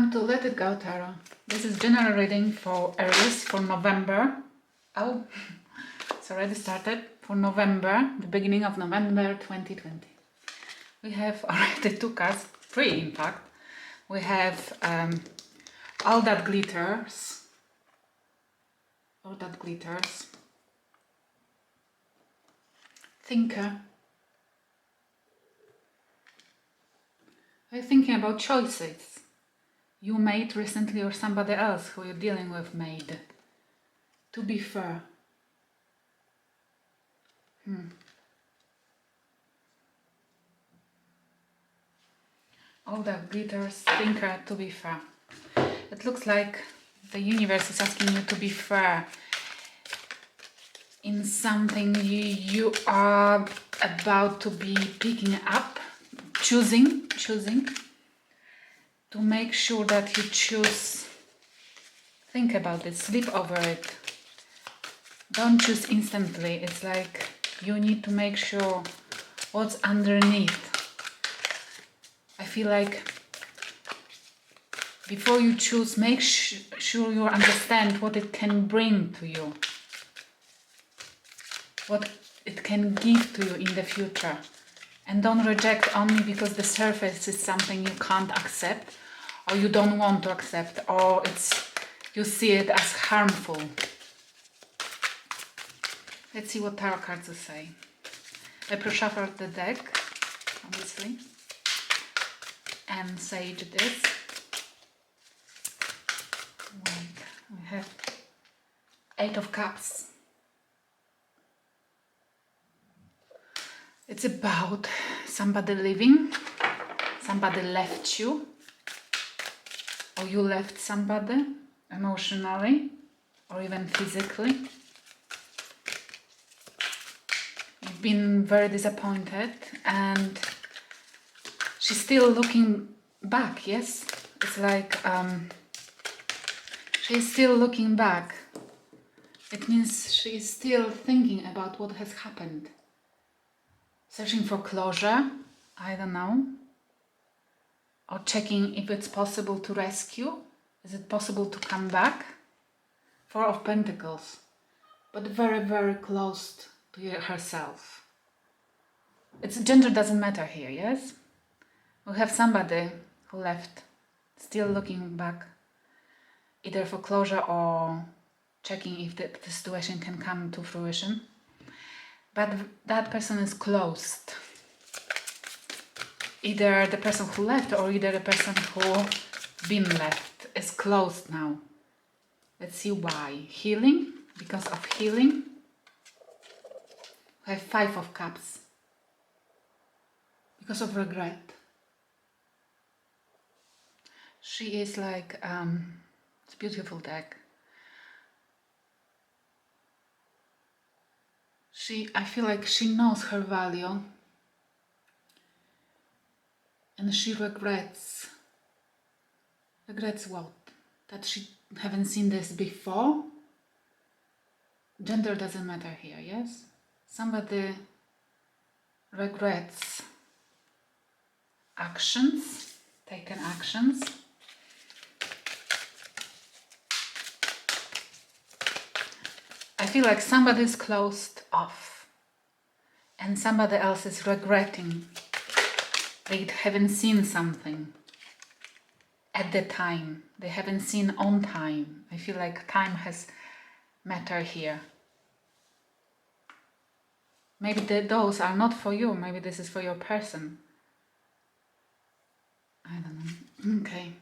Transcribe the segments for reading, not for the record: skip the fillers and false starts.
Welcome to Let It Go Tarot. This is general reading for Aries for November. Oh, it's already started. For November, the beginning of November 2020. We have already two cards, three in fact. We have All That Glitters. All That Glitters. Thinker. Are you thinking about choices you made recently or somebody else who you're dealing with made? To be fair. All That Glitters, Thinker, to be fair. It looks like the universe is asking you to be fair in something you are about to be picking up, choosing, to make sure that you choose. Think about it, sleep over it. Don't choose instantly. It's like you need to make sure what's underneath. I feel like before you choose, make sure you understand what it can bring to you, what it can give to you in the future. And don't reject only because the surface is something you can't accept, or you don't want to accept, or you see it as harmful. Let's see what tarot cards will say. I pre-shuffled the deck, obviously, and sage this. Wait, we have 8 of Cups. It's about somebody leaving, somebody left you, or you left somebody emotionally, or even physically. You've been very disappointed, and she's still looking back, yes? It's like she's still looking back. It means she's still thinking about what has happened. Searching for closure, I don't know. Or checking if it's possible to rescue. Is it possible to come back? 4 of Pentacles. But very, very close to herself. It's gender doesn't matter here, yes? We have somebody who left, still looking back. Either for closure or checking if the situation can come to fruition. But that person is closed. Either the person who left or either the person who been left is closed now. Let's see why. Healing, because of healing. We have 5 of Cups. Because of regret. She is like, it's a beautiful deck. I feel like she knows her value and she regrets what? That she haven't seen this before. Gender doesn't matter here, yes? Somebody regrets actions, taken actions. I feel like somebody is closed off and somebody else is regretting they haven't seen something at the time. They haven't seen on time. I feel like time has matter here. Maybe those are not for you. Maybe this is for your person. I don't know. Okay.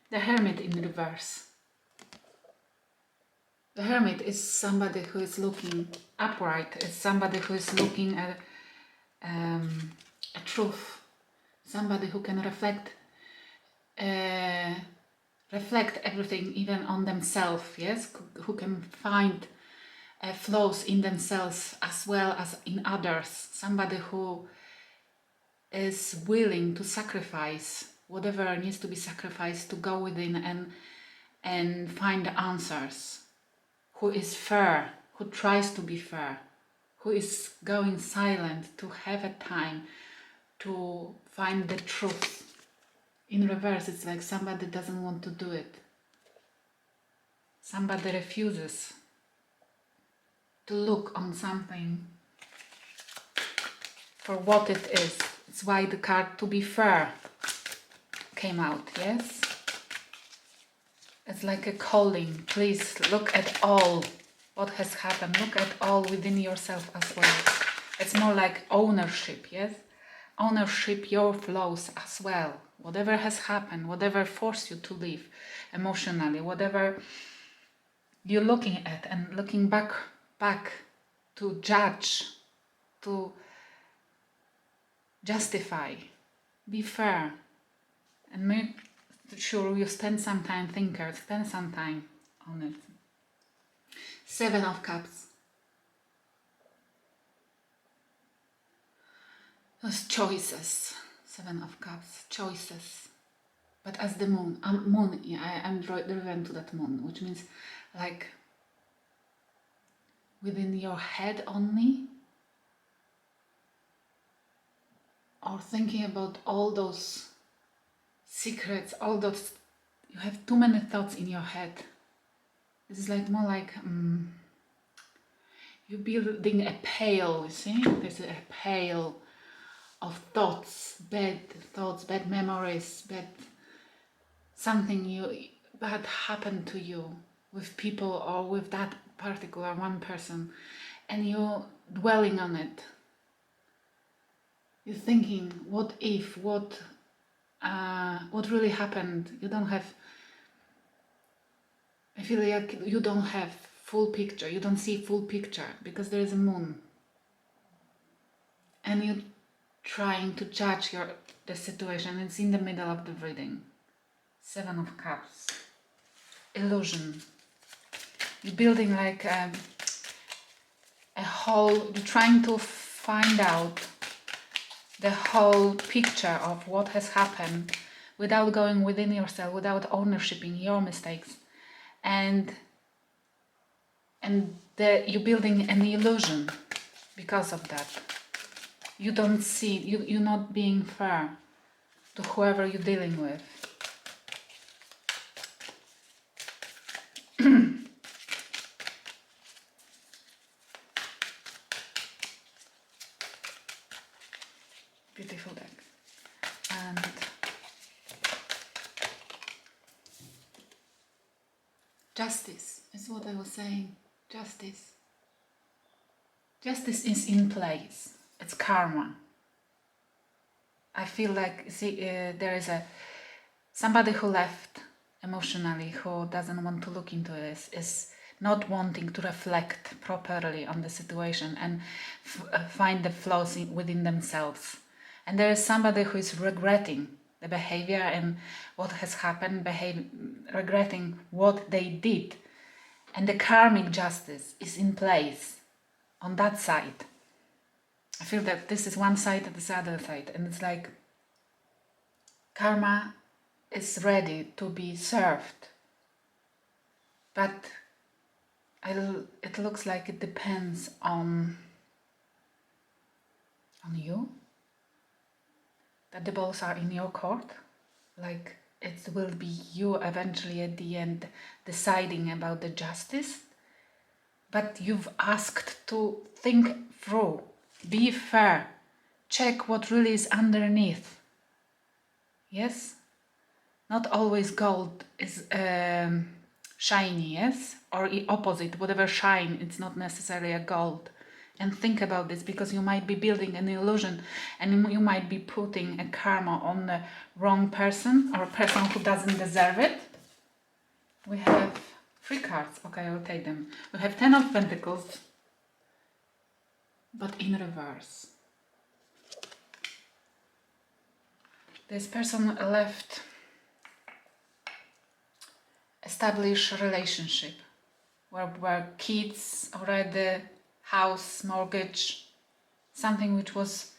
The Hermit in reverse. The Hermit is somebody who is looking upright. It's somebody who is looking at a truth. Somebody who can reflect everything, even on themselves. Yes, who can find flaws in themselves as well as in others. Somebody who is willing to sacrifice whatever needs to be sacrificed to go within and find the answers. Who is fair, who tries to be fair, who is going silent to have a time to find the truth. In reverse, it's like somebody doesn't want to do it. Somebody refuses to look on something for what it is. It's why the card "to be fair" came out, yes? It's like a calling. Please look at all what has happened. Look at all within yourself as well. It's more like ownership, yes? Ownership your flows as well. Whatever has happened, whatever forced you to live emotionally, whatever you're looking at and looking back to judge, to justify, be fair, and make sure you spend some time, spend some time on it. 7 of Cups. Those choices. 7 of Cups, choices. But as the moon, I'm driven to that moon, which means like within your head only, or thinking about all those secrets, all those, you have too many thoughts in your head. This is like more like you're building a pail, you see? There's a pail of thoughts, bad memories, something bad happened to you with people or with that particular one person, and you're dwelling on it. You're thinking, what if, what really happened? You don't have, I feel like you don't have full picture, you don't see full picture because there is a moon. And you're trying to judge the situation. It's in the middle of the reading. 7 of Cups. Illusion. You're building like a whole, you're trying to find out the whole picture of what has happened without going within yourself, without ownershiping your mistakes. And you're building an illusion because of that. You don't see, you're not being fair to whoever you're dealing with. Beautiful deck. And justice is what I was saying. Justice. Justice is in place. It's karma. I feel like, see, there is somebody who left emotionally, who doesn't want to look into this, is not wanting to reflect properly on the situation and find the flaws within themselves. And there is somebody who is regretting the behavior and what has happened, regretting what they did. And the karmic justice is in place on that side. I feel that this is one side and this other side. And it's like karma is ready to be served. But it looks like it depends on you. That the balls are in your court. Like it will be you eventually at the end deciding about the justice. But you've asked to think through, be fair, check what really is underneath. Yes? Not always gold is shiny, yes? Or opposite, whatever shine, it's not necessarily a gold. And think about this, because you might be building an illusion and you might be putting a karma on the wrong person or a person who doesn't deserve it. We have 3 cards. Okay, I'll take them. We have 10 of Pentacles, but in reverse. This person left established relationship where kids, already house, mortgage, something which was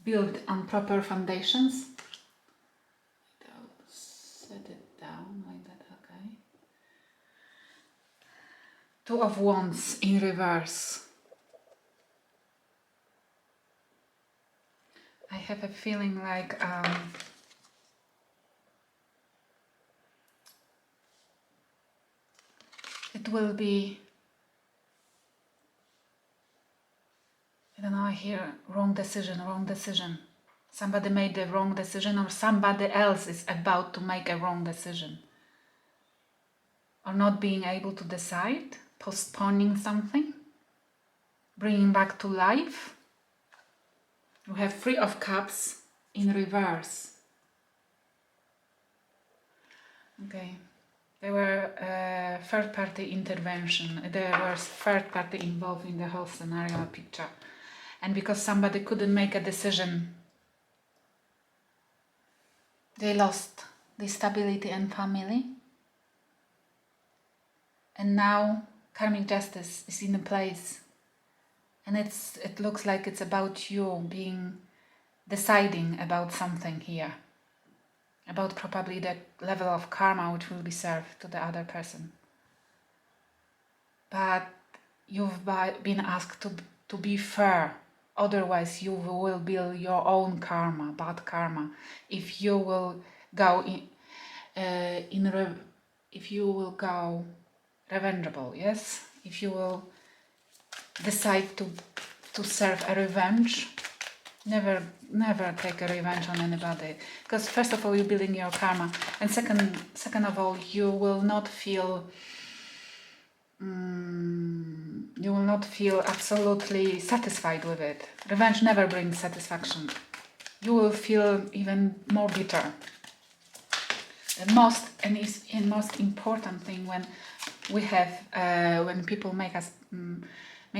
built on proper foundations. I'll set it down like that, okay. 2 of Wands in reverse. I have a feeling like it will be, I don't know, I hear wrong decision. Somebody made the wrong decision, or somebody else is about to make a wrong decision. Or not being able to decide, postponing something, bringing back to life. We have Three of Cups in reverse. Okay. There were third-party intervention. There was third-party involved in the whole scenario picture. And because somebody couldn't make a decision, they lost the stability and family. And now karmic justice is in a place. And it looks like it's about you deciding about something here. About probably the level of karma which will be served to the other person. But you've been asked to be fair. Otherwise you will build your own karma, bad karma. If you will go if you will go revengeable, yes? If you will decide to serve a revenge, never take a revenge on anybody, because first of all you're building your karma, and second of all you will not feel absolutely satisfied with it. Revenge never brings satisfaction. You will feel even more bitter. The most important thing when we have when people make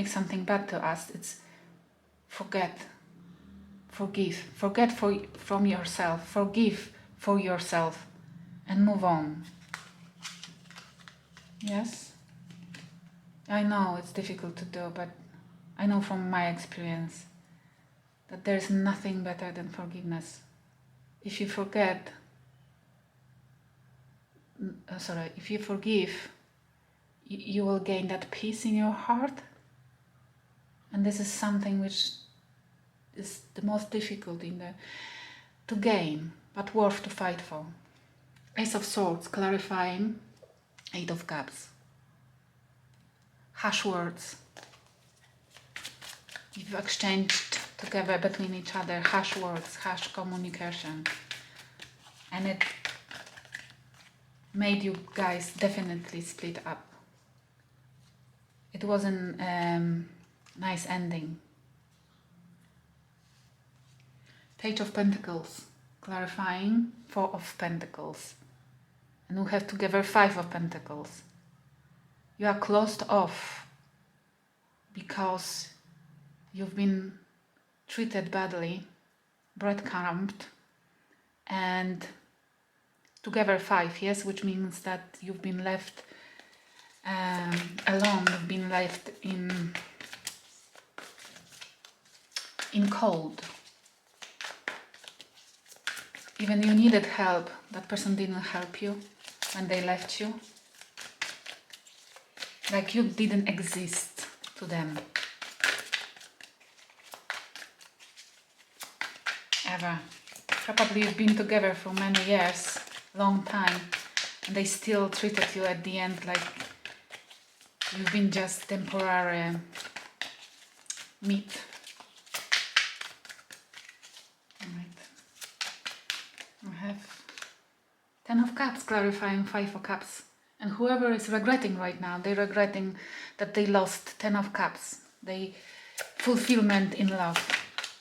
something bad to us, it's forgive from yourself, forgive for yourself, and move on. Yes, I know it's difficult to do, but I know from my experience that there's nothing better than forgiveness. If you forgive, you will gain that peace in your heart. And this is something which is the most difficult to gain, but worth to fight for. Ace of Swords, clarifying. Eight of Cups. Harsh words. You've exchanged together between each other harsh words, harsh communication. And it made you guys definitely split up. It wasn't nice ending. Page of Pentacles, clarifying. Four of Pentacles. And we have together Five of Pentacles. You are closed off because you've been treated badly, breadcrumbed, and together Five, yes, which means that you've been left alone, you've been left in cold. Even you needed help, that person didn't help you when they left you. Like you didn't exist to them. Ever. Probably you've been together for many years, long time, and they still treated you at the end like you've been just temporary meat. We have Ten of Cups, clarifying Five of Cups. And whoever is regretting right now, they're regretting that they lost Ten of Cups. Fulfillment in love,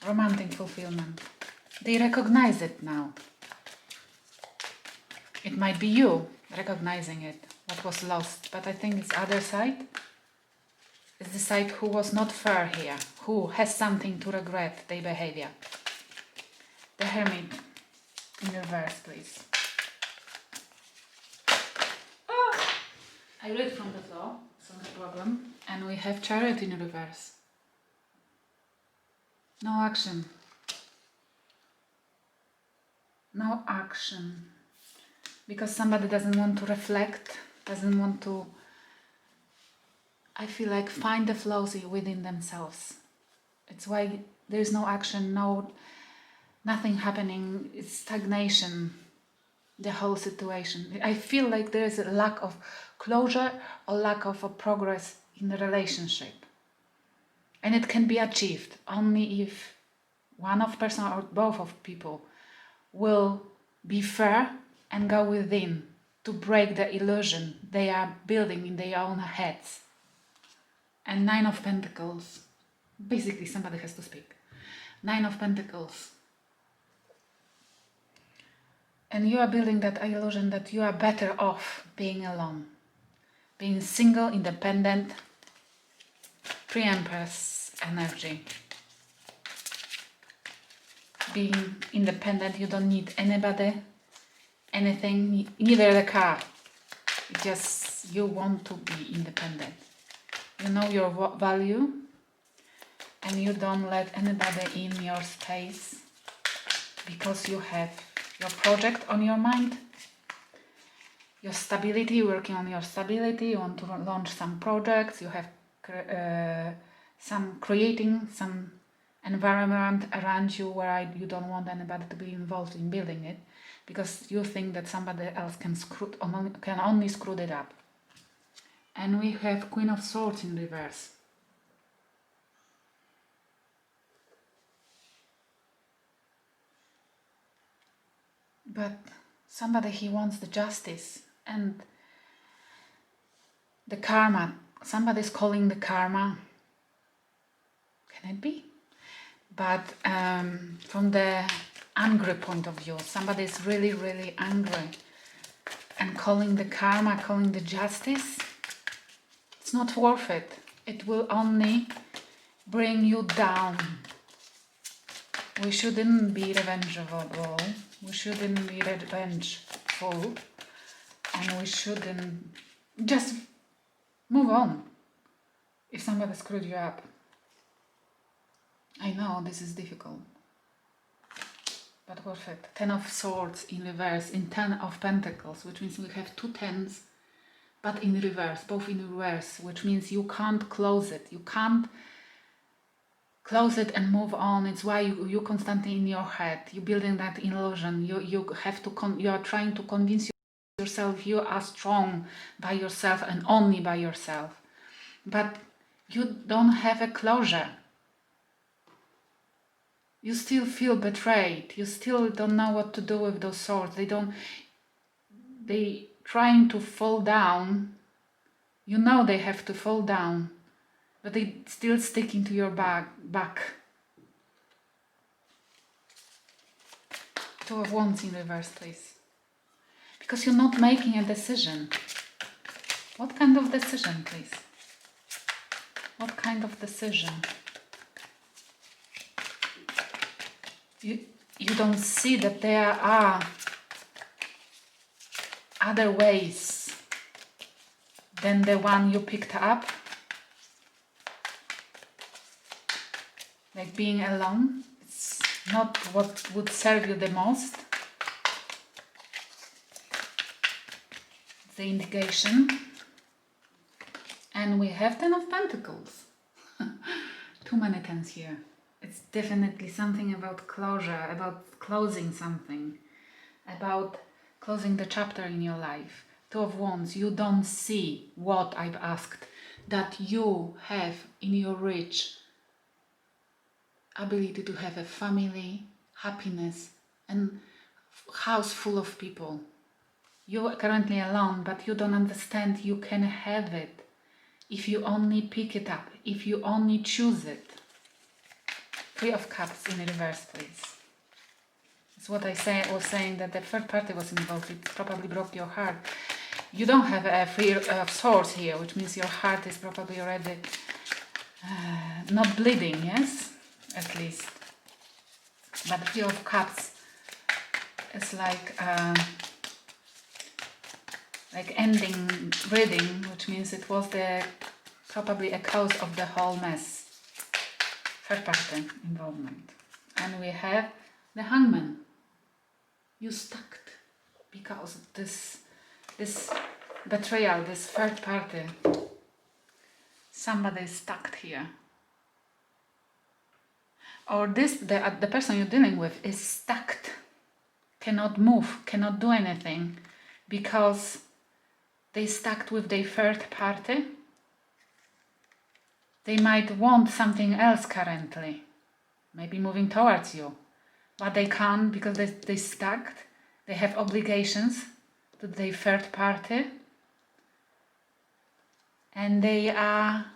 romantic fulfillment. They recognize it now. It might be you recognizing it, what was lost. But I think it's other side. It's the side who was not fair here, who has something to regret their behavior. The Hermit. In reverse, please. Oh! I read from the floor, so no problem. And we have Chariot in reverse. No action. No action. Because somebody doesn't want to reflect, doesn't want to, I feel like, find the flows within themselves. It's why there's no action, nothing happening, it's stagnation. the whole situation. I feel like there is a lack of closure or lack of a progress in the relationship. And it can be achieved only if one of person or both of people will be fair and go within to break the illusion they are building in their own heads. And Nine of Pentacles. Basically, somebody has to speak. Nine of Pentacles. And you are building that illusion that you are better off being alone. Being single, independent, pre-empress energy. Being independent, you don't need anybody, anything, neither the car. Just you want to be independent. You know your value and you don't let anybody in your space because you have your project on your mind, your stability, working on your stability, you want to launch some projects, you have creating some environment around you where you don't want anybody to be involved in building it because you think that somebody else can only screw it up. And we have Queen of Swords in reverse. But somebody, he wants the justice and the karma. Somebody's calling the karma. Can it be? But from the angry point of view, somebody is really, really angry and calling the karma, calling the justice. It's not worth it. It will only bring you down. We shouldn't be revengeful. We shouldn't be revengeful. And we shouldn't just move on if somebody screwed you up. I know this is difficult, but worth it. 10 of Swords in reverse, in 10 of Pentacles, which means we have 2 tens, but in reverse, both in reverse, which means you can't close it. You can't close it and move on. It's why you constantly in your head. You're building that illusion. You are trying to convince yourself you are strong by yourself and only by yourself. But you don't have a closure. You still feel betrayed. You still don't know what to do with those swords. They trying to fall down. You know they have to fall down, but they still sticking to your back. 2 of Wands in reverse, please. Because you're not making a decision. What kind of decision, please? What kind of decision? You don't see that there are other ways than the one you picked up. Like being alone. It's not what would serve you the most. The indication. And we have 10 of Pentacles. Too many tens here. It's definitely something about closure, about closing something, about closing the chapter in your life. 2 of Wands, you don't see what I've asked, that you have in your reach ability to have a family, happiness, and house full of people. You're currently alone, but you don't understand you can have it if you only pick it up, if you only choose it. 3 of Cups in reverse, please. It's what I was saying, that the third party was involved. It probably broke your heart. You don't have a 3 of Swords here, which means your heart is probably already not bleeding, yes? At least. But 3 of Cups is like ending reading, which means it was probably a cause of the whole mess. Third party involvement. And we have the Hangman. You stuck because of this betrayal, this third party. Somebody is stuck here. Or the person you're dealing with is stuck. cannot move, cannot do anything because they stuck with their third party. They might want something else currently, maybe moving towards you, but they can't because they stuck. They have obligations to their third party, and they are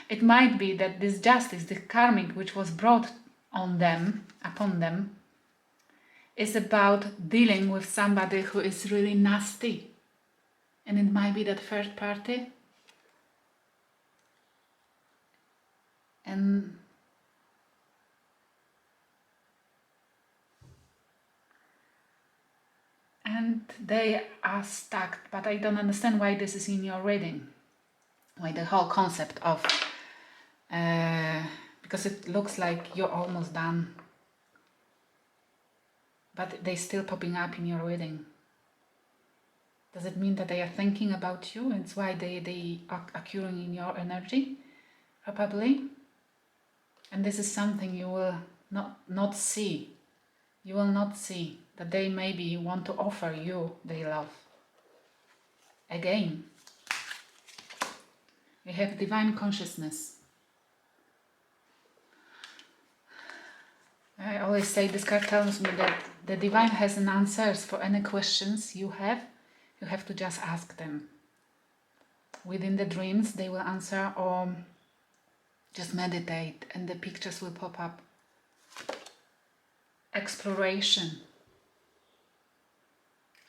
it might be that this justice, the karmic which was brought on them, upon them, is about dealing with somebody who is really nasty. And it might be that third party. And they are stuck, but I don't understand why this is in your reading. Why the whole concept of because it looks like you're almost done, but they're still popping up in your reading. Does it mean that they are thinking about you? It's why they are occurring in your energy? Probably. And this is something you will not see. You will not see that they maybe want to offer you their love. Again, we have divine consciousness. I always say this card tells me that the divine has an answers for any questions you have. You have to just ask them. Within the dreams they will answer, or just meditate and the pictures will pop up. Exploration.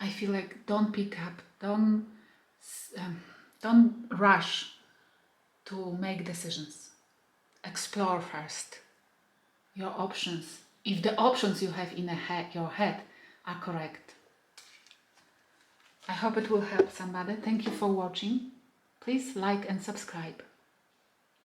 I feel like don't pick up, don't rush to make decisions. Explore first your options, if the options you have in your head are correct. I hope it will help somebody. Thank you for watching. Please like and subscribe.